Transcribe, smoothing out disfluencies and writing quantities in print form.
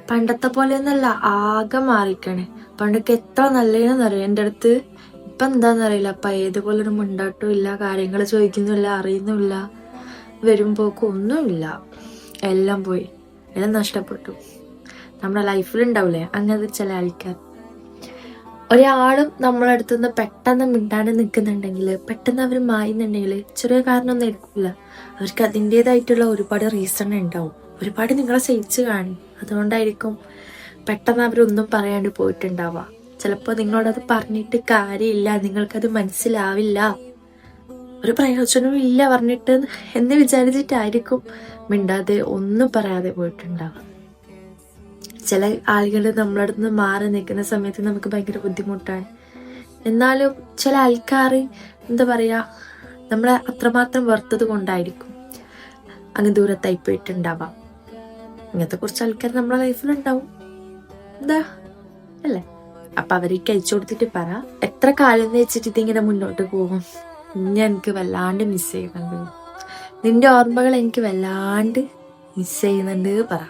പണ്ടത്തെ പോലെയൊന്നല്ല, ആകെ മാറിക്കണേ. പണ്ടൊക്കെ എത്ര നല്ലതെന്നറിയാം എൻ്റെ അടുത്ത്. ഇപ്പം എന്താണെന്നറിയില്ല. അപ്പം ഏതുപോലൊരു മുണ്ടാട്ടവും ഇല്ല, കാര്യങ്ങൾ ചോദിക്കുന്നില്ല, അറിയുന്നില്ല, വരുമ്പോക്കും ഒന്നുമില്ല. എല്ലാം പോയി, എല്ലാം നഷ്ടപ്പെട്ടു. നമ്മുടെ ലൈഫിലുണ്ടാവില്ലേ അങ്ങനത്തെ ചില ആൾക്കാർ. ഒരാളും നമ്മളെ അടുത്തുനിന്ന് പെട്ടെന്ന് മിണ്ടാണ്ട് നിൽക്കുന്നുണ്ടെങ്കിൽ, പെട്ടെന്ന് അവർ മായുന്നുണ്ടെങ്കിൽ ചെറിയ കാരണമൊന്നും എടുക്കില്ല. അവർക്ക് അതിൻ്റെതായിട്ടുള്ള ഒരുപാട് റീസൺ ഉണ്ടാവും. ഒരുപാട് നിങ്ങളെ സഹിച്ച് കാണും. അതുകൊണ്ടായിരിക്കും പെട്ടെന്ന് അവരൊന്നും പറയാണ്ട് പോയിട്ടുണ്ടാവുക. ചിലപ്പോൾ നിങ്ങളോടത് പറഞ്ഞിട്ട് കാര്യമില്ല, നിങ്ങൾക്കത് മനസ്സിലാവില്ല, ഒരു പ്രയോജനവും ഇല്ല പറഞ്ഞിട്ട് എന്ന് വിചാരിച്ചിട്ടായിരിക്കും മിണ്ടാതെ ഒന്നും പറയാതെ പോയിട്ടുണ്ടാവുക. ചില ആളുകൾ നമ്മളടുത്ത് നിന്ന് മാറി നിൽക്കുന്ന സമയത്ത് നമുക്ക് ഭയങ്കര ബുദ്ധിമുട്ടാണ്. എന്നാലും ചില ആൾക്കാർ എന്താ പറയുക, നമ്മളെ അത്രമാത്രം വെറുത്തത് കൊണ്ടായിരിക്കും അങ്ങ് ദൂരത്തായി പോയിട്ടുണ്ടാവാം. ഇങ്ങനത്തെ കുറച്ച് ആൾക്കാർ നമ്മളെ ലൈഫിലുണ്ടാവും. എന്താ അല്ലേ? അപ്പം അവർക്ക് അയച്ചു കൊടുത്തിട്ട് പറ, എത്ര കാലം എന്ന് വെച്ചിട്ട് ഇതിങ്ങനെ മുന്നോട്ട് പോകും. ഇനി എനിക്ക് വല്ലാണ്ട് മിസ് ചെയ്യുന്നുണ്ട്, നിന്റെ ഓർമ്മകൾ എനിക്ക് വല്ലാണ്ട് മിസ് ചെയ്യുന്നുണ്ട് പറ.